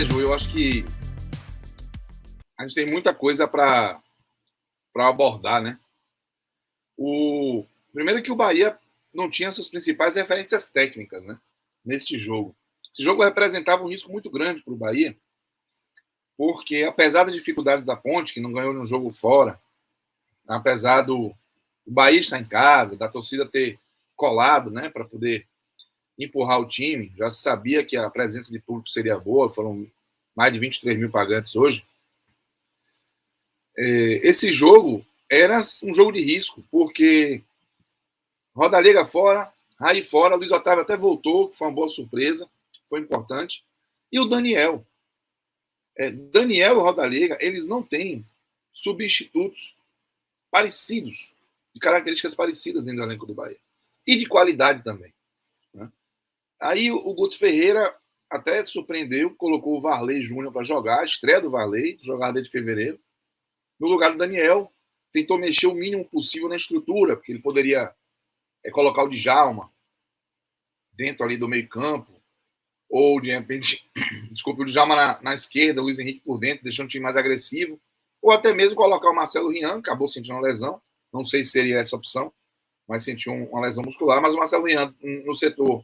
Ju, eu acho que a gente tem muita coisa para abordar, né? Primeiro que o Bahia não tinha suas principais referências técnicas, né? Neste jogo. Esse jogo representava um risco muito grande para o Bahia, porque apesar das dificuldades da Ponte, que não ganhou no jogo fora, apesar do Bahia estar em casa, da torcida ter colado, né, para poder empurrar o time, já se sabia que a presença de público seria boa, foram mais de 23 mil pagantes hoje. Esse jogo era um jogo de risco, porque Rodallega fora, Raí fora, Luiz Otávio até voltou, que foi uma boa surpresa, foi importante. E o Daniel. Daniel e Rodallega, eles não têm substitutos parecidos, de características parecidas dentro do elenco do Bahia. E de qualidade também. Né? Aí o Guto Ferreira até surpreendeu, colocou o Varley Júnior para jogar, a estreia do Varley, jogada desde fevereiro, no lugar do Daniel, tentou mexer o mínimo possível na estrutura, porque ele poderia colocar o Djalma dentro ali do meio campo, ou de repente, desculpe, o Djalma na esquerda, o Luiz Henrique por dentro, deixando o time mais agressivo, ou até mesmo colocar o Marcelo Rian, acabou sentindo uma lesão, não sei se seria essa opção, mas sentiu uma lesão muscular, mas o Marcelo Rian no setor,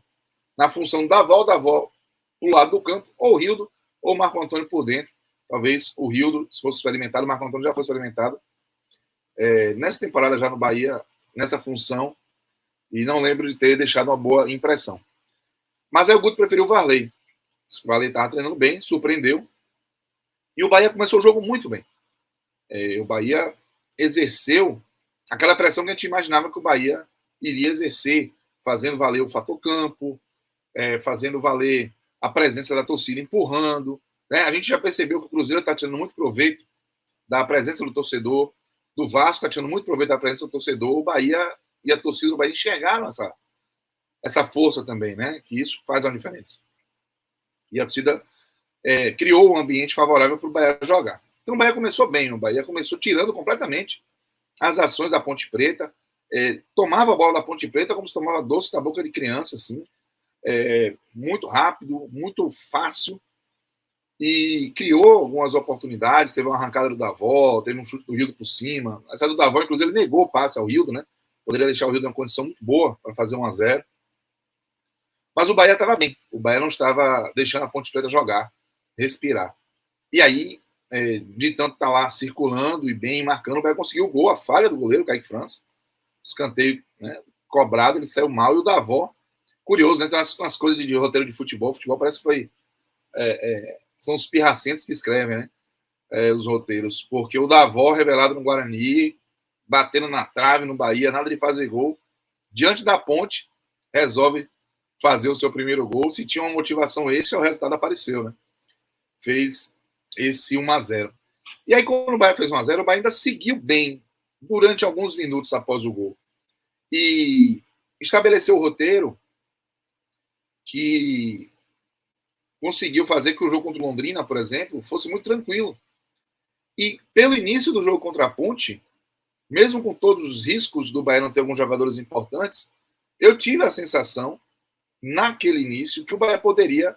na função da Davó pro lado do campo, ou o Rildo, ou o Marco Antônio por dentro, talvez o Rildo, se fosse experimentado, o Marco Antônio já foi experimentado, nessa temporada já no Bahia, nessa função, e não lembro de ter deixado uma boa impressão. Mas aí o Guto preferiu o Varley. O Varley estava treinando bem, surpreendeu. E o Bahia começou o jogo muito bem. O Bahia exerceu aquela pressão que a gente imaginava que o Bahia iria exercer, fazendo valer o fator campo, fazendo valer a presença da torcida, empurrando. Né? A gente já percebeu que o Cruzeiro está tirando muito proveito da presença do torcedor, do Vasco está tirando muito proveito da presença do torcedor, o Bahia e a torcida do Bahia enxergaram essa força também, né? Que isso faz uma diferença. E a torcida criou um ambiente favorável para o Bahia jogar. Então o Bahia começou bem, o Bahia começou tirando completamente as ações da Ponte Preta, tomava a bola da Ponte Preta como se tomava doce da boca de criança, assim, muito rápido, muito fácil, e criou algumas oportunidades, teve uma arrancada do Davó, teve um chute do Rildo por cima, essa do Davó, inclusive, ele negou o passe ao Rildo, né? Poderia deixar o Rildo em uma condição muito boa para fazer 1-0. Mas o Bahia estava bem. O Bahia não estava deixando a Ponte Preta jogar, respirar. E aí, de tanto estar lá circulando e bem marcando, o Bahia conseguiu o gol, a falha do goleiro, Kaique França. Escanteio, né, cobrado, ele saiu mal. E o Davó, curioso, né? Tem umas coisas de roteiro de futebol. Futebol parece que foi... são os pirracentos que escrevem, né? Os roteiros. Porque o Davó, revelado no Guarani, batendo na trave no Bahia, nada de fazer gol. Diante da Ponte, resolve fazer o seu primeiro gol. Se tinha uma motivação extra, o resultado apareceu, né? Fez esse 1-0. E aí, quando o Bahia fez 1-0, o Bahia ainda seguiu bem durante alguns minutos após o gol. E estabeleceu o roteiro que conseguiu fazer que o jogo contra o Londrina, por exemplo, fosse muito tranquilo. E pelo início do jogo contra a Ponte, mesmo com todos os riscos do Bahia não ter alguns jogadores importantes, eu tive a sensação, naquele início, que o Bahia poderia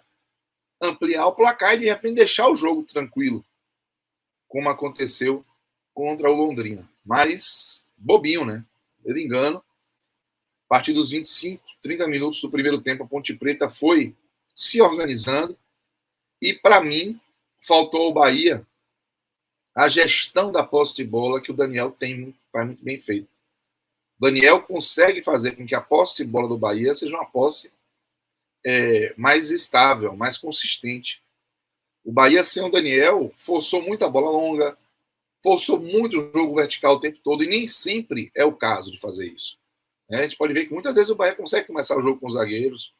ampliar o placar e de repente deixar o jogo tranquilo, como aconteceu contra o Londrina. Mas bobinho, né? Ele engano. A partir dos 25, 30 minutos do primeiro tempo, a Ponte Preta foi se organizando e, para mim, faltou ao Bahia a gestão da posse de bola que o Daniel faz muito bem feito. O Daniel consegue fazer com que a posse de bola do Bahia seja uma posse mais estável, mais consistente. O Bahia, sem o Daniel, forçou muito a bola longa, forçou muito o jogo vertical o tempo todo, e nem sempre é o caso de fazer isso. A gente pode ver que muitas vezes o Bahia consegue começar o jogo com os zagueiros,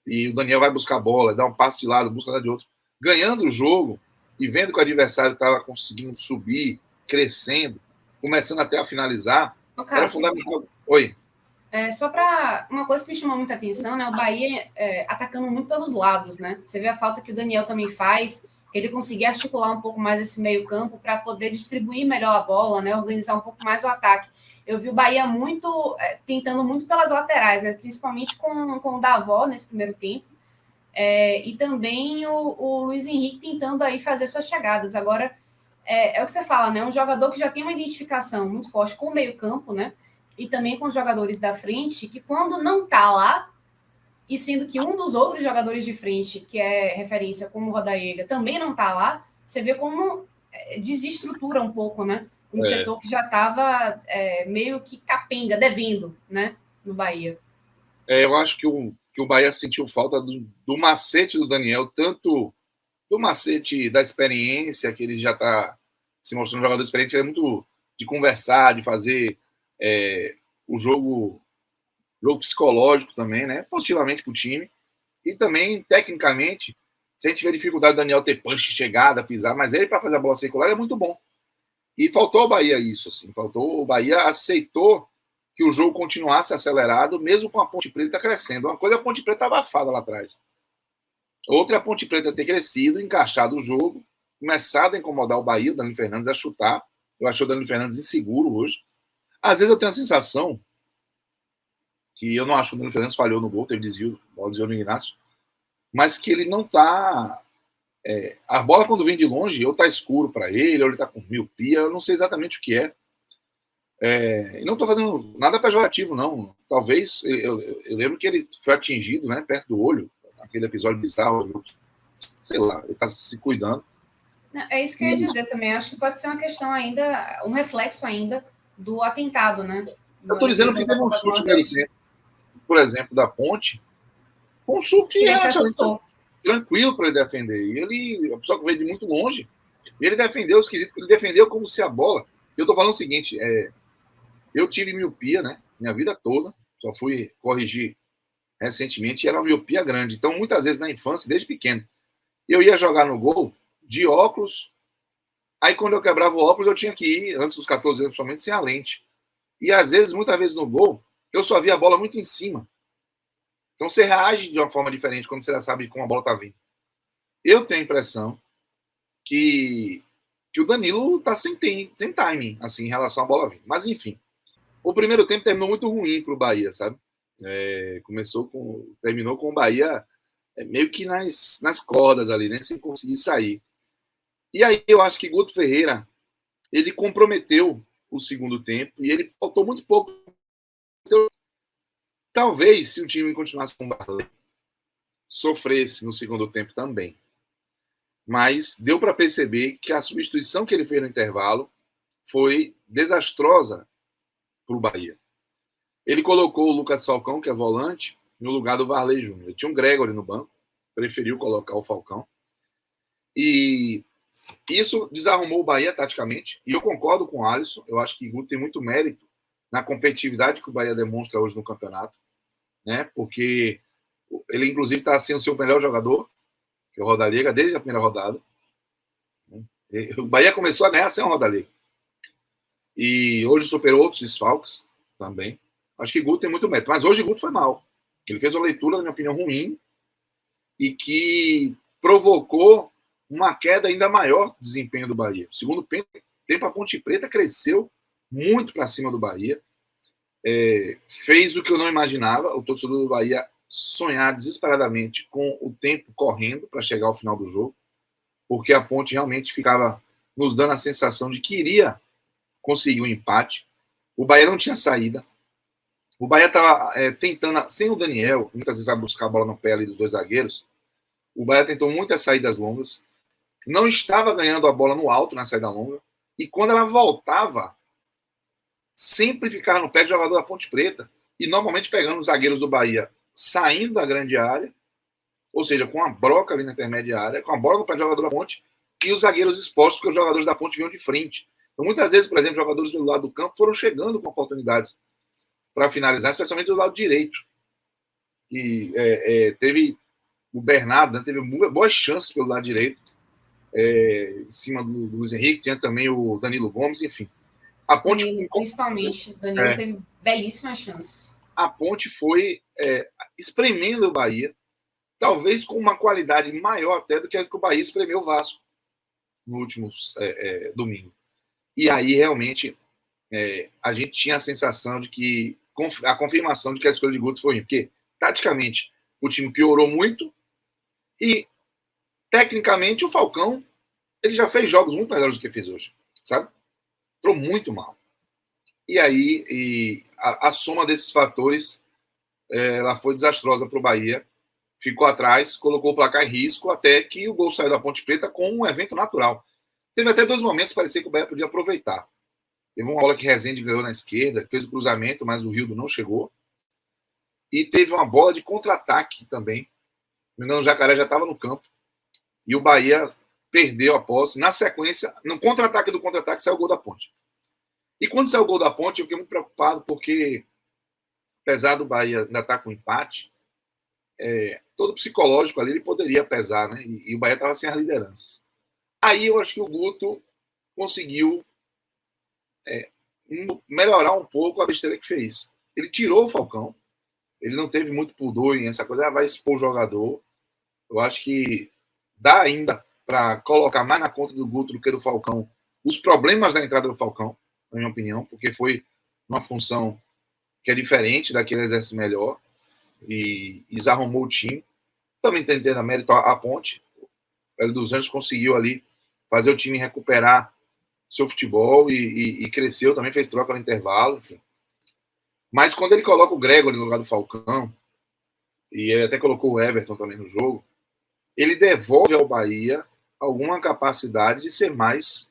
e o Daniel vai buscar a bola, dá um passe de lado, busca de outro, ganhando o jogo, e vendo que o adversário estava conseguindo subir, crescendo, começando até a finalizar, era fundamental. Oi. Só para uma coisa que me chamou muita atenção, né? O Bahia atacando muito pelos lados, né? Você vê a falta que o Daniel também faz, que ele conseguir articular um pouco mais esse meio campo para poder distribuir melhor a bola, né? Organizar um pouco mais o ataque. Eu vi o Bahia tentando muito pelas laterais, né? Principalmente com o Davó nesse primeiro tempo. E também o Luiz Henrique tentando aí fazer suas chegadas. Agora, é o que você fala, né? Um jogador que já tem uma identificação muito forte com o meio-campo, né? E também com os jogadores da frente, que quando não tá lá, e sendo que um dos outros jogadores de frente, que é referência como o Rodallega, também não tá lá, você vê como desestrutura um pouco, né? Um setor que já estava meio que capenga, devendo, né? No Bahia. Eu acho que o Bahia sentiu falta do macete do Daniel, tanto do macete da experiência, que ele já está se mostrando um jogador experiente, ele é muito de conversar, de fazer o jogo psicológico também, né? Positivamente para o time. E também, tecnicamente, se a gente vê dificuldade do Daniel ter punch, chegada, pisar, mas ele, para fazer a bola circular, é muito bom. E faltou ao Bahia isso, assim. O Bahia aceitou que o jogo continuasse acelerado, mesmo com a Ponte Preta crescendo. Uma coisa é a Ponte Preta abafada lá atrás. Outra é a Ponte Preta ter crescido, encaixado o jogo, começado a incomodar o Bahia, o Danilo Fernandes a chutar. Eu acho o Danilo Fernandes inseguro hoje. Às vezes eu tenho a sensação que eu não acho que o Danilo Fernandes falhou no gol, teve desvio, bola desviou no Ignacio, mas que ele não está... a bola, quando vem de longe, ou está escuro para ele, ou ele está com miopia, eu não sei exatamente o que é. E não estou fazendo nada pejorativo, não. Talvez, eu lembro que ele foi atingido, né, perto do olho, aquele episódio bizarro, sei lá, ele está se cuidando. Não, é isso que eu ia dizer também. Acho que pode ser uma questão ainda, um reflexo ainda do atentado, né? Eu estou dizendo que teve um chute no primeiro tempo, por exemplo, da Ponte, um chute ele se assustou. Tranquilo para ele defender. E ele, a pessoa que veio de muito longe, ele defendeu o esquisito, ele defendeu como se a bola. Eu estou falando o seguinte: eu tive miopia, né? Minha vida toda, só fui corrigir recentemente, e era uma miopia grande. Então, muitas vezes na infância, desde pequeno, eu ia jogar no gol de óculos. Aí, quando eu quebrava o óculos, eu tinha que ir, antes dos 14 anos, principalmente, sem a lente. E às vezes, muitas vezes no gol, eu só via a bola muito em cima. Então, você reage de uma forma diferente quando você já sabe como a bola está vindo. Eu tenho a impressão que o Danilo está sem timing, assim, em relação à bola vindo. Mas, enfim, o primeiro tempo terminou muito ruim para o Bahia, sabe? Terminou com o Bahia meio que nas cordas ali, né? Sem conseguir sair. E aí eu acho que Guto Ferreira, ele comprometeu o segundo tempo e ele faltou muito pouco. Talvez, se o time continuasse com o Barley, sofresse no segundo tempo também. Mas deu para perceber que a substituição que ele fez no intervalo foi desastrosa para o Bahia. Ele colocou o Lucas Falcão, que é volante, no lugar do Varley Júnior. Ele tinha um Gregory no banco, preferiu colocar o Falcão. E isso desarrumou o Bahia taticamente. E eu concordo com o Alisson. Eu acho que o Guto tem muito mérito na competitividade que o Bahia demonstra hoje no campeonato, né? Porque ele, inclusive, está sem o seu melhor jogador, que é o Rodallega, desde a primeira rodada. O Bahia começou a ganhar sem o Rodallega. E hoje superou outros desfalques também. Acho que Guto tem muito mérito. Mas hoje Guto foi mal. Ele fez uma leitura, na minha opinião, ruim e que provocou uma queda ainda maior do desempenho do Bahia. Segundo tempo, a Ponte Preta cresceu muito para cima do Bahia. Fez o que eu não imaginava, o torcedor do Bahia sonhar desesperadamente com o tempo correndo para chegar ao final do jogo, porque a Ponte realmente ficava nos dando a sensação de que iria conseguir um empate. O Bahia não tinha saída. O Bahia estava tentando, sem o Daniel, muitas vezes vai buscar a bola no pé ali dos dois zagueiros. O Bahia tentou muitas saídas longas, não estava ganhando a bola no alto na saída longa, e quando ela voltava, sempre ficava no pé do jogador da Ponte Preta, e normalmente pegando os zagueiros do Bahia saindo da grande área, ou seja, com a broca ali na intermediária, com a bola no pé do jogador da Ponte, e os zagueiros expostos, porque os jogadores da Ponte vinham de frente. Então, muitas vezes, por exemplo, jogadores do lado do campo foram chegando com oportunidades para finalizar, especialmente do lado direito. E teve o Bernardo, né, teve boas chances pelo lado direito, em cima do Luiz Henrique, tinha também o Danilo Gomes, enfim. A Ponte, Danilo, principalmente, Danilo teve belíssimas chances. A Ponte foi espremendo o Bahia, talvez com uma qualidade maior até do que a que o Bahia espremeu o Vasco no último domingo. E aí, realmente, a gente tinha a sensação de que a confirmação de que a escolha de Guto foi ruim, porque, taticamente, o time piorou muito, E, tecnicamente, o Falcão ele já fez jogos muito melhores do que fez hoje, sabe? Entrou muito mal. E aí, a soma desses fatores ela foi desastrosa para o Bahia. Ficou atrás, colocou o placar em risco, até que o gol saiu da Ponte Preta com um evento natural. Teve até 2 momentos que parecia que o Bahia podia aproveitar. Teve uma bola que Rezende ganhou na esquerda, fez o cruzamento, mas o Rildo não chegou. E teve uma bola de contra-ataque também. Não me engano, o Jacaré já estava no campo. E o Bahia perdeu a posse. Na sequência, no contra-ataque do contra-ataque, saiu o gol da Ponte. E quando saiu o gol da Ponte, eu fiquei muito preocupado, porque, apesar do Bahia ainda estar com empate, todo psicológico ali ele poderia pesar, né? E o Bahia estava sem as lideranças. Aí eu acho que o Guto conseguiu melhorar um pouco a besteira que fez. Ele tirou o Falcão, ele não teve muito pudor em essa coisa, vai expor o jogador. Eu acho que dá ainda para colocar mais na conta do Guto do que do Falcão os problemas da entrada do Falcão, na minha opinião, porque foi uma função que é diferente da que ele exerce melhor e desarrumou o time. Também tem a mérito a Ponte. O Hélio dos Anjos conseguiu ali fazer o time recuperar seu futebol e cresceu, também fez troca no intervalo, enfim. Mas quando ele coloca o Gregory no lugar do Falcão, e ele até colocou o Everton também no jogo, ele devolve ao Bahia alguma capacidade de ser mais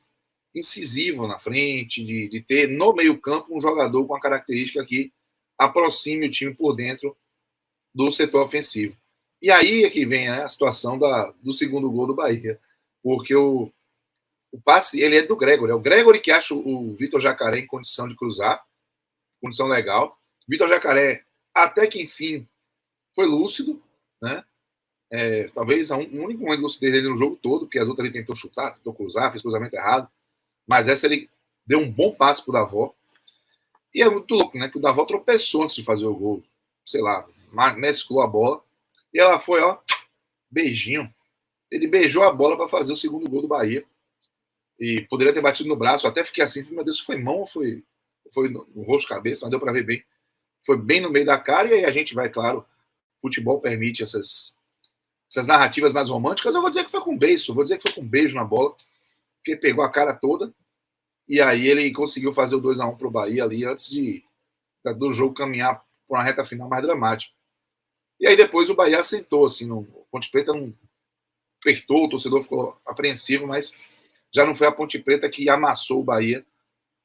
incisivo na frente, de ter no meio-campo um jogador com a característica que aproxime o time por dentro do setor ofensivo. E aí é que vem a situação do segundo gol do Bahia, porque o passe ele é do Gregory. É o Gregory que acha o Vitor Jacaré em condição de cruzar, condição legal. Vitor Jacaré, até que enfim, foi lúcido, né? Talvez o único momento de lucidez dele no jogo todo, porque as outras ele tentou chutar, tentou cruzar, fez cruzamento errado, mas essa ele deu um bom passe pro Davó. E é muito louco, né? Que o Davó tropeçou antes de fazer o gol, sei lá, mesclou a bola, e ela foi, ó, beijinho. Ele beijou a bola para fazer o segundo gol do Bahia. E poderia ter batido no braço, até fiquei assim, meu Deus, foi mão ou foi no rosto, cabeça, não deu para ver bem. Foi bem no meio da cara, e aí a gente vai, claro, o futebol permite essas narrativas mais românticas. Eu vou dizer que foi com beijo, vou dizer que foi com beijo na bola, porque pegou a cara toda, e aí ele conseguiu fazer o 2-1 pro Bahia ali, antes do jogo caminhar para uma reta final mais dramática. E aí depois o Bahia assentou, assim, o Ponte Preta não apertou, o torcedor ficou apreensivo, mas já não foi a Ponte Preta que amassou o Bahia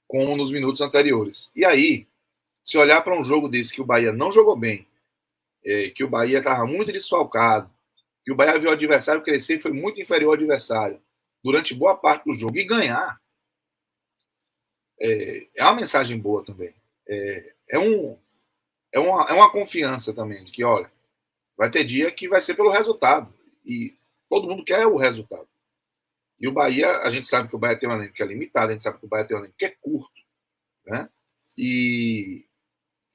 como nos minutos anteriores. E aí, se olhar para um jogo desse que o Bahia não jogou bem, que o Bahia estava muito desfalcado, que o Bahia viu o adversário crescer e foi muito inferior ao adversário durante boa parte do jogo, e ganhar, é uma mensagem boa também. É uma confiança também, de que, olha, vai ter dia que vai ser pelo resultado, e todo mundo quer o resultado. E o Bahia, a gente sabe que o Bahia tem um elenco que é limitado, a gente sabe que o Bahia tem um elenco que é curto, né? E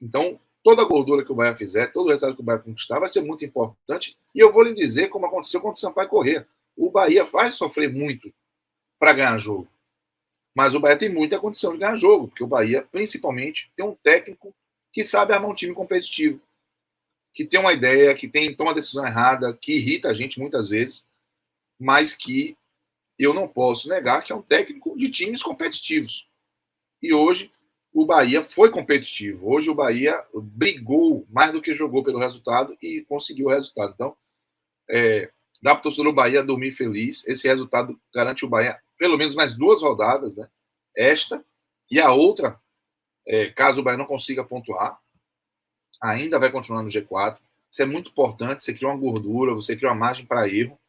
então, toda a gordura que o Bahia fizer, todo o resultado que o Bahia conquistar vai ser muito importante. E eu vou lhe dizer como aconteceu contra o Sampaio Corrêa. O Bahia vai sofrer muito para ganhar jogo. Mas o Bahia tem muita condição de ganhar jogo, porque o Bahia, principalmente, tem um técnico que sabe armar um time competitivo, que tem uma ideia, que toma a decisão errada, que irrita a gente muitas vezes, mas que eu não posso negar que é um técnico de times competitivos. E hoje o Bahia foi competitivo. Hoje o Bahia brigou mais do que jogou pelo resultado e conseguiu o resultado. Então, dá para o torcedor do Bahia dormir feliz. Esse resultado garante o Bahia pelo menos mais 2 rodadas, né? Esta e a outra, caso o Bahia não consiga pontuar, ainda vai continuar no G4. Isso é muito importante. Você cria uma gordura, você cria uma margem para erro.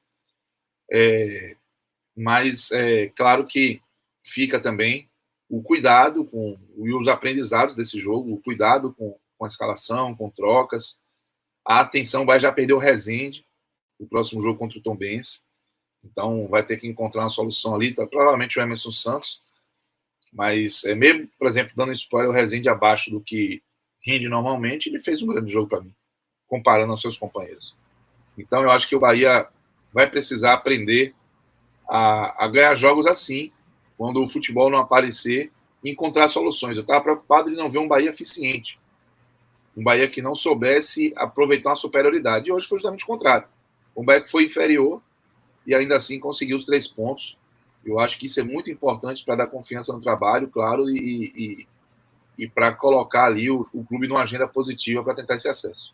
Mas claro que fica também o cuidado e os aprendizados desse jogo, o cuidado com a escalação, com trocas. A atenção vai já perder o Rezende, o próximo jogo contra o Tombense. Então vai ter que encontrar uma solução ali, provavelmente o Emerson Santos, mas mesmo, por exemplo, dando spoiler, o Rezende abaixo do que rende normalmente, ele fez um grande jogo para mim, comparando aos seus companheiros. Então eu acho que o Bahia vai precisar aprender a ganhar jogos assim, quando o futebol não aparecer, e encontrar soluções. Eu estava preocupado de não ver um Bahia eficiente, um Bahia que não soubesse aproveitar uma superioridade, e hoje foi justamente o contrário. O Bahia que foi inferior e ainda assim conseguiu os 3 pontos. Eu acho que isso é muito importante para dar confiança no trabalho, claro, e para colocar ali o clube numa agenda positiva para tentar esse acesso.